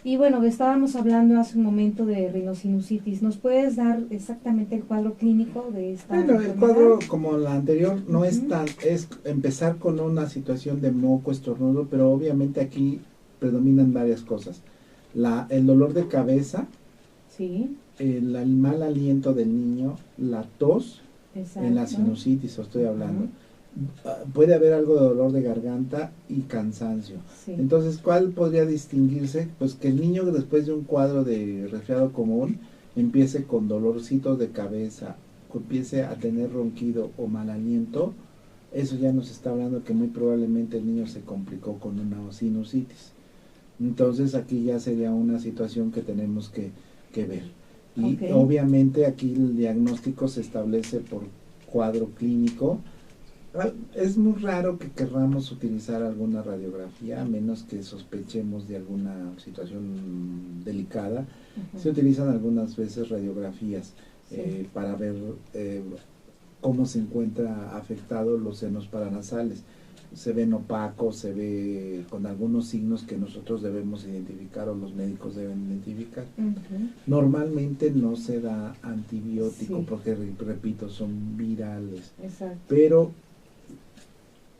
Y bueno, estábamos hablando hace un momento de rinosinusitis. ¿Nos puedes dar exactamente el cuadro clínico de esta Bueno, el enfermedad? cuadro como la anterior no es Ujú. tan, es empezar con una situación de moco, estornudo, pero obviamente aquí predominan varias cosas. El dolor de cabeza, Sí, el mal aliento del niño, la tos, en la exacto. sinusitis, estoy Ajá, hablando. Puede haber algo de dolor de garganta y cansancio. sí. Entonces, ¿cuál podría distinguirse? Pues que el niño después de un cuadro de resfriado común empiece con dolorcitos de cabeza, empiece a tener ronquido o mal aliento. Eso ya nos está hablando que muy probablemente el niño se complicó con una sinusitis. Entonces aquí ya sería una situación que tenemos que ver. Y Ok. obviamente aquí el diagnóstico se establece por cuadro clínico. Es muy raro que querramos utilizar alguna radiografía, a menos que sospechemos de alguna situación delicada. Ajá, Se utilizan algunas veces radiografías sí. para ver cómo se encuentra afectados los senos paranasales. Se ven opacos, se ve con algunos signos que nosotros debemos identificar o los médicos deben identificar. Ujú, Normalmente no se da antibiótico sí, porque, repito, son virales, exacto. pero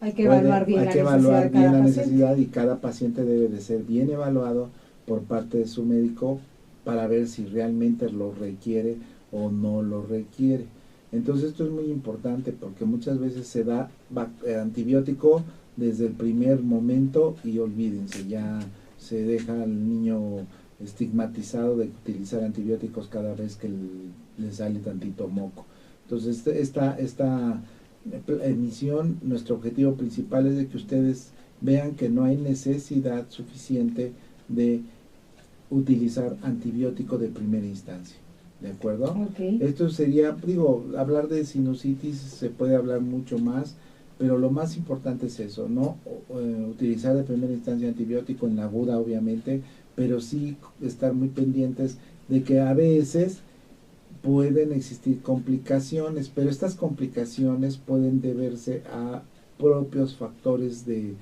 Hay que evaluar bien hay la que necesidad evaluar de bien cada la paciente. necesidad y cada paciente debe de ser bien evaluado por parte de su médico para ver si realmente lo requiere o no lo requiere. Entonces esto es muy importante porque muchas veces se da antibiótico desde el primer momento y olvídense, ya se deja al niño estigmatizado de utilizar antibióticos cada vez que le sale tantito moco. Entonces esta emisión, nuestro objetivo principal es de que ustedes vean que no hay necesidad suficiente de utilizar antibiótico de primera instancia. ¿De acuerdo? Ok, Esto sería, digo, hablar de sinusitis se puede hablar mucho más, pero lo más importante es eso, no utilizar de primera instancia antibiótico en la aguda, obviamente, pero sí estar muy pendientes de que a veces pueden existir complicaciones, pero estas complicaciones pueden deberse a propios factores del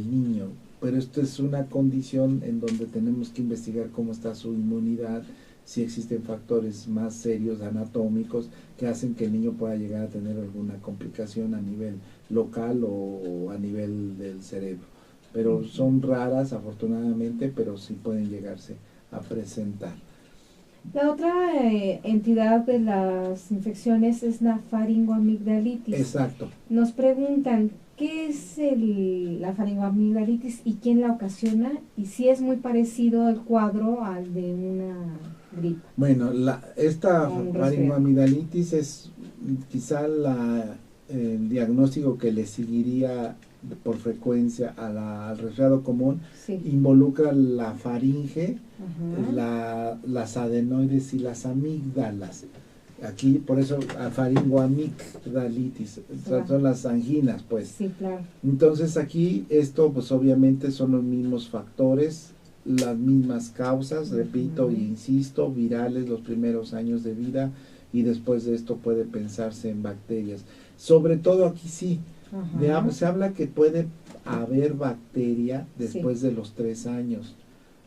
niño. Pero esto es una condición en donde tenemos que investigar cómo está su inmunidad, si existen factores más serios anatómicos que hacen que el niño pueda llegar a tener alguna complicación a nivel local o a nivel del cerebro. Pero ujú. son raras afortunadamente, pero sí pueden llegarse a presentar. La otra entidad de las infecciones es la faringoamigdalitis. Exacto. Nos preguntan, ¿qué es la faringoamigdalitis y quién la ocasiona? Y si es muy parecido el cuadro al de una gripa Bueno, esta o un resfriado. faringoamidalitis es quizá el diagnóstico que le seguiría por frecuencia al resfriado común. Sí. Involucra la faringe, Ajá. las adenoides y las amígdalas. Aquí, por eso, faringoamigdalitis, Claro. son las anginas, pues. Sí, claro. Entonces aquí esto pues obviamente son los mismos factores, las mismas causas, repito e Ujú. insisto, virales los primeros años de vida y después de esto puede pensarse en bacterias. Sobre todo aquí sí, Ajá. se habla que puede haber bacteria Sí. después de los 3 años.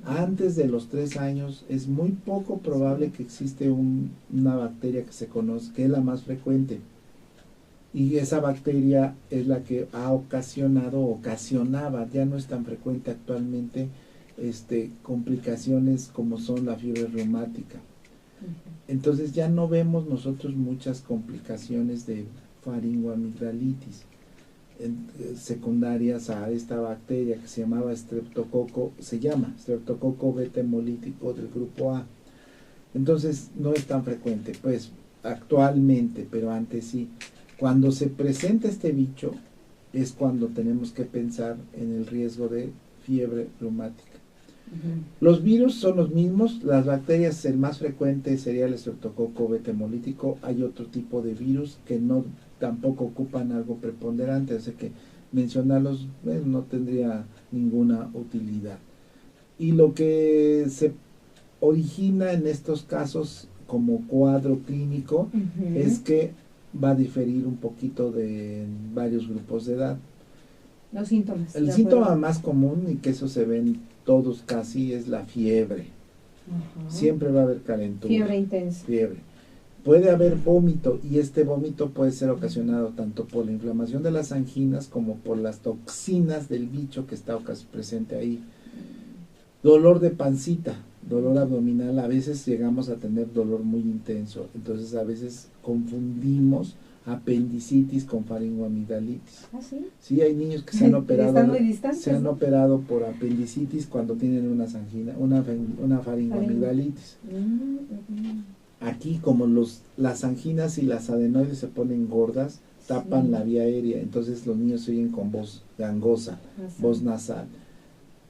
Antes de los 3 años es muy poco probable Sí. que existe una bacteria que se conoce, que es la más frecuente y esa bacteria es la que ha ocasionaba, ya no es tan frecuente actualmente, complicaciones como son la fiebre reumática. Ujú. Entonces ya no vemos nosotros muchas complicaciones de faringoamigdalitis secundarias a esta bacteria que se llama streptococo beta hemolítico del grupo A. Entonces no es tan frecuente, pues actualmente, pero antes sí. Cuando se presenta este bicho es cuando tenemos que pensar en el riesgo de fiebre reumática. Ujú. Los virus son los mismos, las bacterias, el más frecuente sería el estreptococo beta hemolítico. Hay otro tipo de virus que no tampoco ocupan algo preponderante, así que mencionarlos no tendría ninguna utilidad. Y lo que se origina en estos casos como cuadro clínico es Ujú. que va a diferir un poquito de varios grupos de edad. Los síntomas, El de síntoma acuerdo. más común, y que eso se ve en todos casi, es la fiebre. Ajá. Siempre va a haber calentura. Fiebre intensa. Fiebre. Puede haber vómito, y este vómito puede ser ocasionado tanto por la inflamación de las anginas como por las toxinas del bicho que está presente ahí. Dolor de pancita, dolor abdominal, a veces llegamos a tener dolor muy intenso, entonces a veces confundimos apendicitis con faringoamigdalitis. ¿Ah, sí? Sí, hay niños que se han operado, Están muy distantes, se han ¿no? operado por apendicitis cuando tienen una angina, una faringoamigdalitis. Aquí, como las anginas y las adenoides se ponen gordas, tapan Sí. la vía aérea, entonces los niños se oyen con voz gangosa, voz nasal.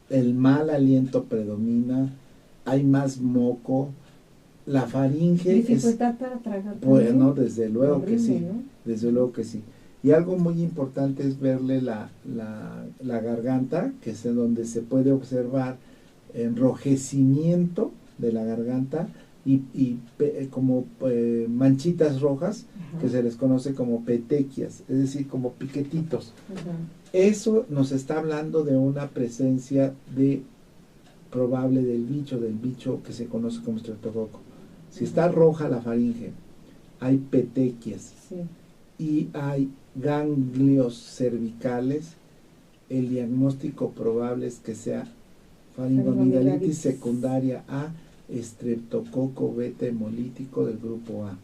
El mal aliento predomina, hay más moco, la faringe Dificultad para tragar. bueno, desde luego Horrible, que sí, ¿no? desde luego que sí. Y algo muy importante es verle la garganta, que es en donde se puede observar enrojecimiento de la garganta como manchitas rojas, Ajá. que se les conoce como petequias, es decir, como piquetitos. Ajá. Eso nos está hablando de una presencia probable del bicho que se conoce como estreptococo. Si está roja la faringe, hay petequias, Sí. y hay ganglios cervicales, el diagnóstico probable es que sea faringoamigdalitis secundaria a estreptococo beta hemolítico del grupo A.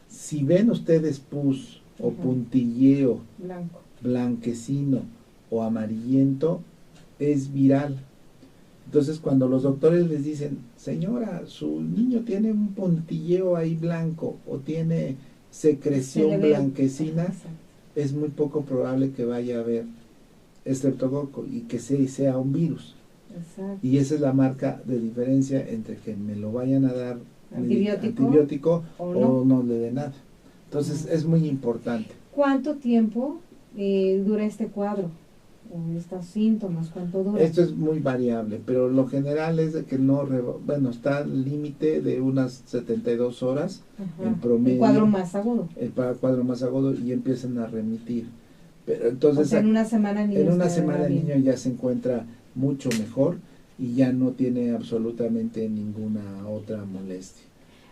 Si ven ustedes pus o puntilleo Blanco. blanquecino o amarillento, es viral. Entonces, cuando los doctores les dicen, señora, su niño tiene un puntilleo ahí blanco o tiene secreción blanquecina, es muy poco probable que vaya a haber estreptococo y que sea un virus. Exacto. Y esa es la marca de diferencia entre que me lo vayan a dar antibiótico o no le dé nada. Entonces, es muy importante. ¿Cuánto tiempo dura este cuadro? ¿O estos síntomas? ¿Cuánto dura? Esto es muy variable, pero lo general es de que está al límite de unas 72 horas. Ajá. En promedio. El cuadro más agudo. El cuadro más agudo, y empiezan a remitir. Pero entonces, o sea, en una semana el niño ya se encuentra mucho mejor y ya no tiene absolutamente ninguna otra molestia.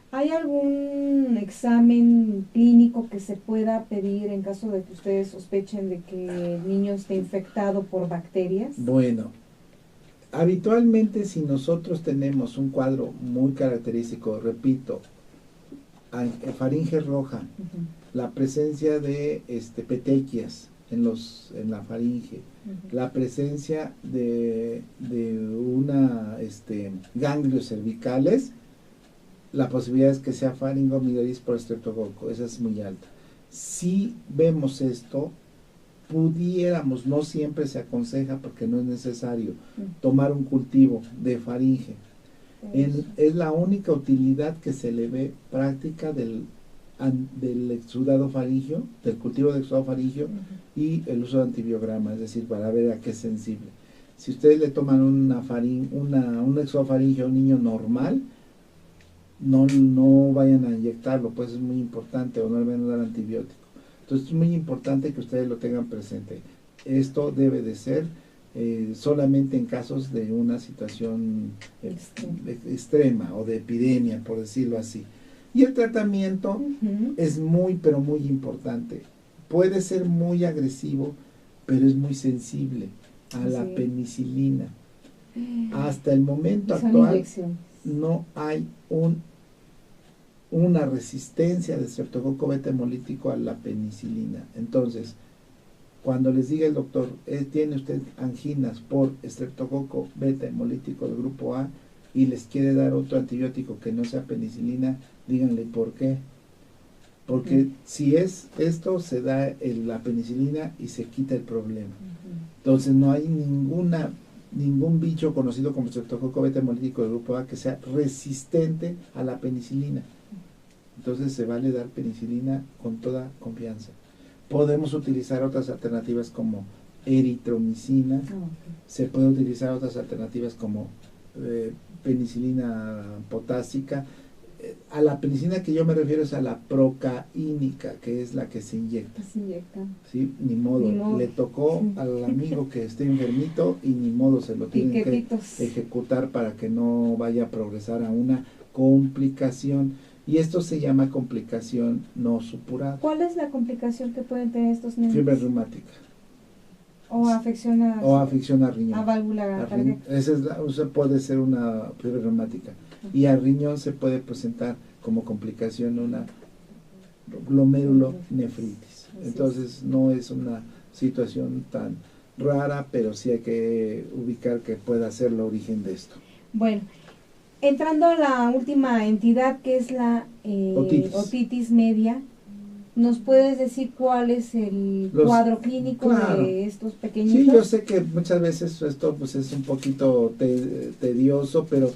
¿Hay algún examen clínico que se pueda pedir en caso de que ustedes sospechen de que el niño esté infectado por bacterias? Bueno, habitualmente si nosotros tenemos un cuadro muy característico, repito, faringe roja, la presencia de petequias en la faringe, la presencia de ganglios cervicales, la posibilidad es que sea faringoamigdalitis por estreptococo, esa es muy alta. Si vemos esto, pudiéramos, no siempre se aconseja porque no es necesario, tomar un cultivo de faringe. Es la única utilidad que se le ve práctica del exudado faringio, del cultivo de exudado faringio, y el uso de antibiograma, es decir, para ver a qué es sensible. Si ustedes le toman un exudado faringio a un niño normal, no vayan a inyectarlo, pues es muy importante, o no le van a dar antibiótico. Entonces es muy importante que ustedes lo tengan presente. Esto debe de ser solamente en casos de una situación extrema o de epidemia, por decirlo así. Y el tratamiento es muy, pero muy importante. Puede ser muy agresivo, pero es muy sensible a la penicilina. Hasta el momento actual no hay una resistencia de estreptococo beta hemolítico a la penicilina. Entonces, cuando les diga el doctor, tiene usted anginas por estreptococo beta hemolítico del grupo A y les quiere dar otro antibiótico que no sea penicilina, díganle por qué. Porque si es esto, se da la penicilina y se quita el problema. Entonces no hay ningún bicho conocido como estreptococo beta hemolítico del grupo A que sea resistente a la penicilina. Entonces se vale dar penicilina con toda confianza. Podemos utilizar otras alternativas como eritromicina, se puede utilizar otras alternativas como penicilina potásica. A la penicilina que yo me refiero es a la procaínica, que es la que se inyecta. Se inyecta. ¿Sí? Ni modo. Le tocó al amigo que esté enfermito y ni modo se lo tienen que ejecutar para que no vaya a progresar a una complicación. Y esto se llama complicación no supurada. ¿Cuál es la complicación que pueden tener estos niños? Fiebre reumática. O afección a riñón. A válvula cardíaca. Esa puede ser una fiebre reumática. Y al riñón se puede presentar como complicación una glomerulonefritis. Entonces no es una situación tan rara, pero sí hay que ubicar que pueda ser el origen de esto. Bueno, entrando a la última entidad, que es la otitis media, ¿nos puedes decir cuál es el cuadro clínico de estos pequeñitos? Sí, yo sé que muchas veces esto pues es un poquito tedioso, pero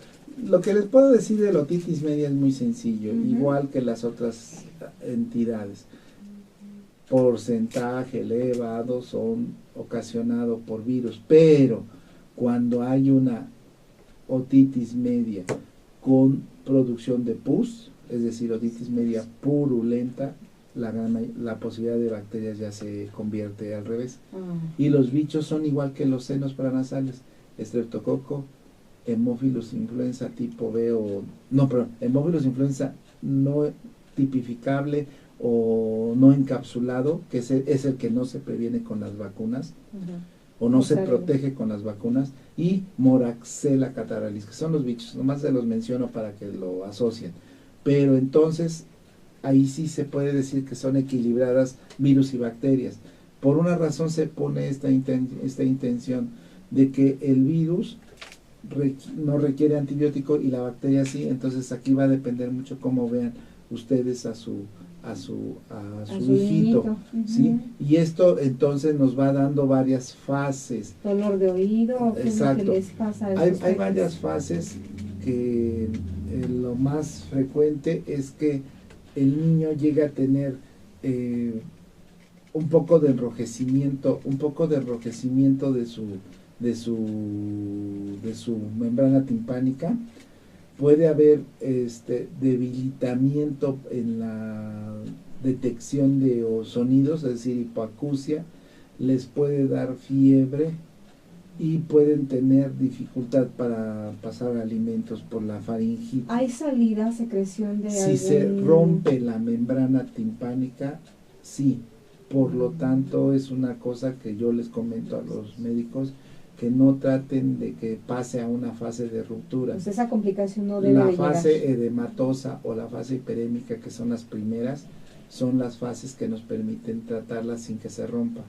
lo que les puedo decir de la otitis media es muy sencillo, igual que las otras entidades. Porcentaje elevado son ocasionados por virus, pero cuando hay una otitis media con producción de pus, es decir, otitis media purulenta, la posibilidad de bacterias ya se convierte al revés. Y los bichos son igual que los senos paranasales, estreptococo, Haemophilus influenza tipo B Haemophilus influenza no tipificable o no encapsulado, que es el que no se previene con las vacunas, o no se protege con las vacunas, y Moraxella catarrhalis, que son los bichos, nomás se los menciono para que lo asocien. Pero entonces, ahí sí se puede decir que son equilibradas virus y bacterias. Por una razón se pone esta intención de que el virus no requiere antibiótico y la bacteria sí, entonces aquí va a depender mucho cómo vean ustedes a su hijito, ¿sí? Y esto entonces nos va dando varias fases. Dolor de oído, ¿qué es lo que les pasa a esos hay varias fases que lo más frecuente es que el niño llega a tener un poco de enrojecimiento de su membrana timpánica. Puede haber debilitamiento en la detección de sonidos, es decir, hipoacusia, les puede dar fiebre y pueden tener dificultad para pasar alimentos por la faringitis. ¿Hay salida, secreción de Si se rompe la membrana timpánica, sí. Por lo tanto, es una cosa que yo les comento a los médicos, que no traten de que pase a una fase de ruptura. Pues esa complicación no debe La fase edematosa o la fase hiperémica, que son las primeras, son las fases que nos permiten tratarla sin que se rompa.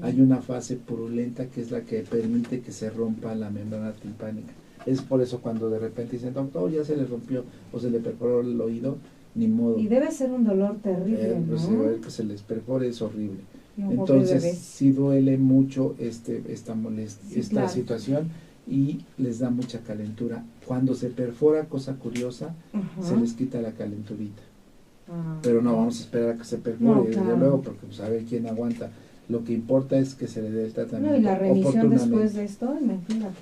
Hay una fase purulenta que es la que permite que se rompa la membrana timpánica. Es por eso cuando de repente dicen, doctor, ya se le rompió o se le perforó el oído, ni modo. Y debe ser un dolor terrible, pues, ¿no? que se les perfore es horrible. Entonces sí duele mucho esta situación y les da mucha calentura. Cuando se perfora, cosa curiosa, se les quita la calenturita. Pero no vamos a esperar a que se perfore, desde luego, porque pues, a ver quién aguanta. Lo que importa es que se le dé el tratamiento y la remisión oportunamente. después de esto, imagínate.